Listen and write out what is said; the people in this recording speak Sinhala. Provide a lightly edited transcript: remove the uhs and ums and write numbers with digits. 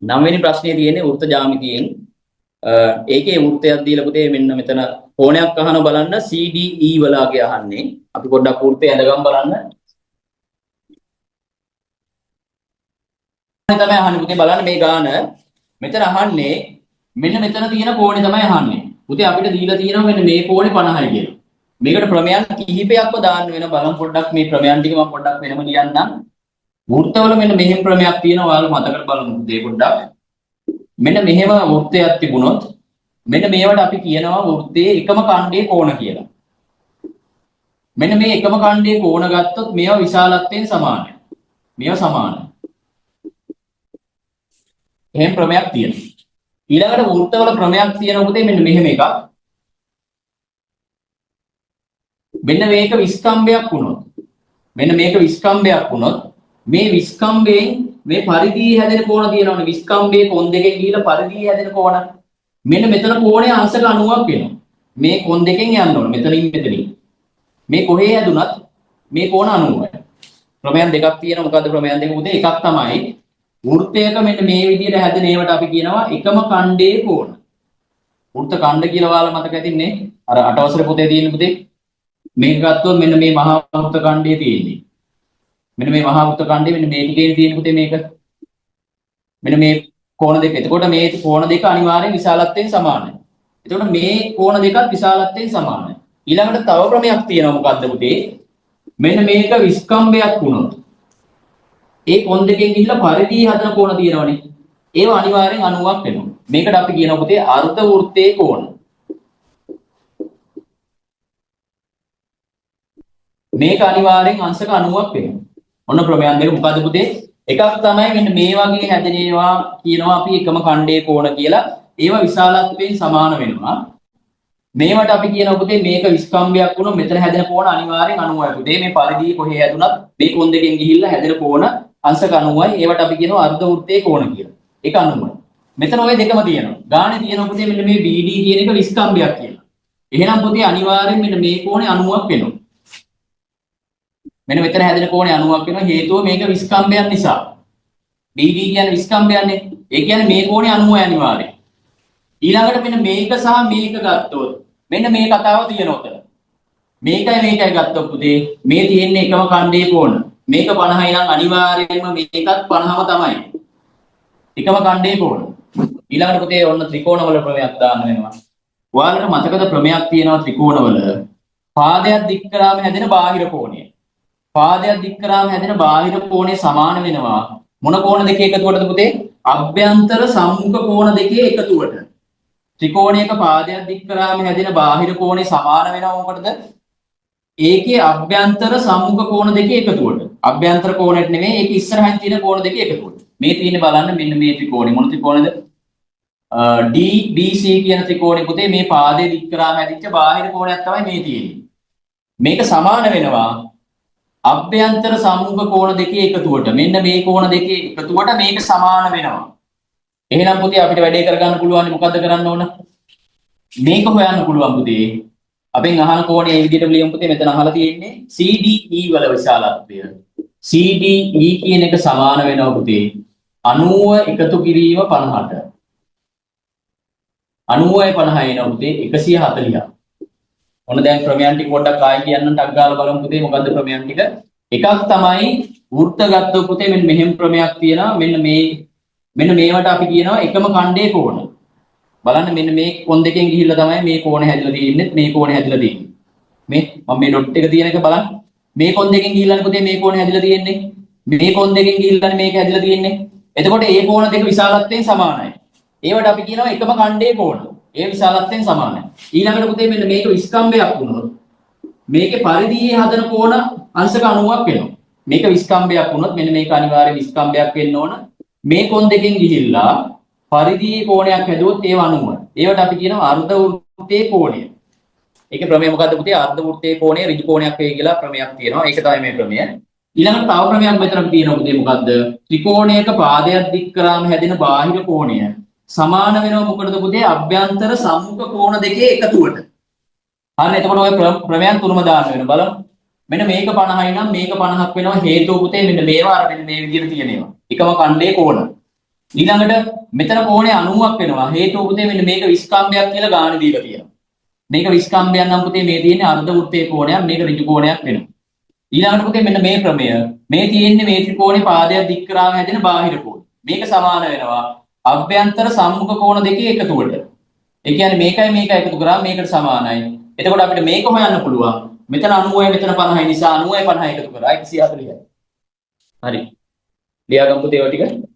9 වෙනි ප්‍රශ්නේ තියෙන්නේ වෘත්ත ජ්‍යාමිතියෙන්. ඒකේ වෘත්තයක් දීලා පුතේ මෙන්න මෙතන කෝණයක් අහන බලන්න CDE වලගේ අහන්නේ. අපි පොඩ්ඩක් වෘත්තය ඇඳගම් බලන්න. තමයි අහන්නේ පුතේ බලන්න මේ ගාන. මෙතන අහන්නේ මෙන්න මෙතන තියෙන කෝණේ තමයි අහන්නේ. පුතේ අපිට දීලා තියෙනවා මෙන්න මේ කෝණේ 50යි කියලා. මේකට ප්‍රමේයන් කිහිපයක්ම දාන්න වෙන බලමු පොඩ්ඩක් මේ ප්‍රමේයන් ටික මම පොඩ්ඩක් වෙනම ලියන්නම්. වෘත්තවල මෙන්න මෙහෙම ක්‍රමයක් තියෙනවා ඔයාලා මතකට බලමු පුතේ පොඩ්ඩක්. මෙන්න මෙහෙම වෘත්තයක් තිබුණොත් මෙන්න මේවට අපි කියනවා වෘත්තයේ එකම ඛණ්ඩයේ කෝණ කියලා. මෙන්න මේ එකම ඛණ්ඩයේ කෝණ ගත්තොත් මේවා විශාලත්වයෙන් සමානයි. මේවා සමානයි. එහෙම ක්‍රමයක් තියෙනවා. ඊළඟට වෘත්තවල ක්‍රමයක් තියෙනවා පුතේ මෙන්න මෙහෙම එකක්. මෙන්න මේක විස්කම්භයක් වුණොත් මෙන්න මේක විස්කම්භයක් වුණොත් මේ විස්කම්භයෙන් මේ පරිධියේ හැදෙන කෝණ තියෙනවනේ විස්කම්භයේ කොන් දෙකෙන් ගිහිලා පරිධියේ හැදෙන කෝණ මෙන්න මෙතන කෝණය අංශක 90ක් වෙනවා මේ කොන් දෙකෙන් යන්න ඕනේ මෙතනින් මෙතනින් මේ කොහේ හැදුනත් මේ කෝණ 90යි ප්‍රමේයන් දෙකක් තියෙනවා මොකද්ද ප්‍රමේයන් දෙක උදේ එකක් තමයි වෘත්තයක මෙන්න මේ විදිහට හැදෙන ඒවට අපි කියනවා එකම ඛණ්ඩයේ කෝණ වෘත්ත ඛණ්ඩ කියලා ඔයාලා මතක ඇතින්නේ අර 8 වසරේ පොතේ තියෙන පුතේ මේක ගත්තොත් මෙන්න මේ මහා වෘත්ත ඛණ්ඩයේ තියෙන්නේ මෙන්න මේ මහා වෘත්ත ඛණ්ඩය මෙන්න මේ ටිකේ තියෙන පුතේ මේක මෙන්න මේ කෝණ දෙක. එතකොට මේ කෝණ දෙක අනිවාර්යෙන් විශාලත්වයෙන් සමානයි. එතකොට මේ කෝණ දෙකත් විශාලත්වයෙන් සමානයි. ඊළඟට තව ක්‍රමයක් තියෙනවා මොකද්ද පුතේ? මෙන්න මේක විස්කම්භයක් වුණොත් ඒ කොන් දෙකෙන් ගිහිල්ලා පරිධිය හදන කෝණ තියෙනවනේ. ඒව අනිවාර්යෙන් 90ක් වෙනවා. මේකට අපි කියනවා පුතේ අර්ධ වෘත්තයේ කෝණ. මේක අනිවාර්යෙන් අංශක 90ක් වෙනවා. ඔන්න ප්‍රමේයන් දෙක මොකද්ද පුතේ? එකක් තමයි මෙන්න මේ වගේ හැදෙන ඒවා කියනවා අපි එකම ඛණ්ඩයේ කෝණ කියලා. ඒවා විශාලත්වයෙන් සමාන වෙනවා. මේවට අපි කියනවා පුතේ මේක විස්කම්භයක් වුණොත් මෙතන හැදෙන කෝණ අනිවාර්යෙන් 90යි පුතේ. මේ පරිධිය කොහේ හැදුනත් මේ කොන් දෙකෙන් ගිහිල්ලා හැදෙන කෝණ අංශක 90යි. ඒවට අපි කියනවා අර්ධ වෘත්තයේ කෝණ කියලා. ඒක 90යි. මෙතන ওই දෙකම තියෙනවා. ගානේ තියෙනවා පුතේ මෙන්න මේ BD කියන එක විස්කම්භයක් කියලා. එහෙනම් පුතේ අනිවාර්යෙන් මෙන්න මේ කෝණේ 90ක් වෙනවා. මෙන්න මෙතන හැදෙන කෝණය 90ක් වෙනවා හේතුව මේක විස්කම්භයක් නිසා. BD කියන්නේ විස්කම්භයන්නේ. ඒ කියන්නේ මේ කෝණය 90යි අනිවාර්යයෙන්. ඊළඟට මෙන්න මේක සහ මේක ගත්තොත් මෙන්න මේ කතාව තියෙනවා උතන. මේකයි මේකයි ගත්තොත් පුතේ මේ තියෙන්නේ එකම ඛණ්ඩයේ කෝණ. මේක 50යි නම් අනිවාර්යයෙන්ම මේකත් 50ම තමයි. එකම ඛණ්ඩයේ කෝණ. ඊළඟට පුතේ ඔන්න ත්‍රිකෝණවල ප්‍රමේයක් දාන්න වෙනවා. ඔයාලට මතකද ප්‍රමේයක් තියෙනවා ත්‍රිකෝණවල පාදයක් දික් කරාම හැදෙන බාහිර කෝණය. පාදයක් දික් කරාම හැදෙන බාහිර කෝණය සමාන වෙනවා මොන කෝණ දෙකේ එකතුවටද පුතේ අභ්‍යන්තර සම්මුඛ කෝණ දෙකේ එකතුවට ත්‍රිකෝණයක පාදයක් දික් කරාම හැදෙන බාහිර කෝණය සමාන වෙනවා මොකටද ඒකේ අභ්‍යන්තර සම්මුඛ කෝණ දෙකේ එකතුවට අභ්‍යන්තර කෝණෙත් නෙමෙයි ඒක ඉස්සරහින් තියෙන කෝණ දෙකේ එකතුවට මේ තියෙන්නේ බලන්න මෙන්න මේ ත්‍රිකෝණය මොන ත්‍රිකෝණයද DBC කියන ත්‍රිකෝණය පුතේ මේ පාදයේ දික් කරාම හැදිච්ච බාහිර කෝණයක් තමයි මේ තියෙන්නේ මේක සමාන වෙනවා අභ්‍යන්තර සම්මුඛ කෝණ දෙකේ එකතුවට මෙන්න මේ කෝණ දෙකේ එකතුවට මේක සමාන වෙනවා. එහෙනම් පුතේ අපිට වැඩේ කරගන්න පුළුවන් මොකද්ද කරන්න ඕන? මේක හොයන්න පුළුවන් පුතේ. අපෙන් අහන කෝණය මේ විදිහට ලියමු පුතේ මෙතන අහලා තියෙන්නේ CDE වල විශාලත්වය. CDE කියන එක සමාන වෙනවා පුතේ 90 එකතු කිරීම 50ට. 90යි 50යි එනවා පුතේ 140ක්. ඔන්න දැන් ප්‍රමේයන් ටික පොඩ්ඩක් ආයෙ කියන්න ටක් ගාලා බලමු පුතේ මොකද්ද ප්‍රමේයන් ටික එකක් තමයි වෘත්ත ගත්තොත් පුතේ මෙන්න මෙහෙම ක්‍රමයක් තියෙනවා මෙන්න මේවට අපි කියනවා එකම ඛණ්ඩයේ කෝණ බලන්න මෙන්න මේ කොන් දෙකෙන් ගිහිල්ලා තමයි මේ කෝණ හැදලා තියෙන්නේ මේ කෝණ හැදලා තියෙන්නේ මේ මම මේ ඩොට් එක තියෙන එක බලන්න මේ කොන් දෙකෙන් ගිහිල්ලානේ පුතේ මේ කෝණ හැදලා තියෙන්නේ මේ කොන් දෙකෙන් ගිහිල්ලානේ මේක හැදලා තියෙන්නේ එතකොට මේ කෝණ දෙක විශාලත්වයෙන් සමානයි ඒවට අපි කියනවා එකම ඛණ්ඩයේ කෝණ ඒ විශාලත්වයෙන් සමානයි. ඊළඟට පුතේ මෙන්න මේක විස්කම්භයක් වුණොත් මේකේ පරිධියේ හදන කෝණ අංශක 90ක් වෙනවා. මේක විස්කම්භයක් වුණොත් මෙන්න මේක අනිවාර්ය විස්කම්භයක් වෙන්න ඕන. මේ කොන් දෙකෙන් ගිහිල්ලා පරිධියේ කෝණයක් හැදුවොත් ඒව 90. ඒවට අපි කියනවා අර්ධ වෘත්තයේ කෝණය. ඒකේ ප්‍රමේය මොකද්ද පුතේ? අර්ධ වෘත්තයේ කෝණය ඍජු කෝණයක් වෙයි කියලා ප්‍රමේයක් තියෙනවා. ඒක තමයි මේ ප්‍රමේය. ඊළඟට තව ප්‍රමේයක් මෙතන තියෙනවා පුතේ මොකද්ද? ත්‍රිකෝණයක පාදයක් දික් කරාම හැදෙන බාහිර කෝණය සමාන වෙනවා මොකටද පුතේ අභ්‍යන්තර සම්මුඛ කෝණ දෙකේ එකතුවට. හරි එතකොට ඔය ප්‍රමේයන් තුනම දාන්න වෙනවා බලමු. මෙන්න මේක 50යි නම් මේක 50ක් වෙනවා හේතුව පුතේ මෙන්න මේවා අර මෙන්න මේ විදිහට තියෙන ඒවා. එකම ඛණ්ඩයේ කෝණ. ඊළඟට මෙතන කෝණය 90ක් වෙනවා. හේතුව පුතේ මෙන්න මේක විස්කම්භයක් කියලා ගාණ දීලා තියෙනවා. මේක විස්කම්භයක් නම් පුතේ මේ තියෙන්නේ අර්ධ වෘත්තයේ කෝණයක්, මේක ඍජු කෝණයක් වෙනවා. ඊළඟට පුතේ මෙන්න මේ ක්‍රමය මේ තියෙන්නේ මේ ත්‍රිකෝණේ පාදයක් දික් කරාම හැදෙන බාහිර කෝණ. මේක සමාන වෙනවා අභ්‍යන්තර සම්මුඛ කෝණ දෙකේ එකතුවට. ඒ කියන්නේ මේකයි මේක එකතු කරාම මේකට සමානයි. එතකොට අපිට මේක හොයන්න පුළුවන්. මෙතන 90යි මෙතන 50යි නිසා 90යි 50යි එකතු කරා 140යි. හරි. ලියාගමු පුතේ ඔය ටික.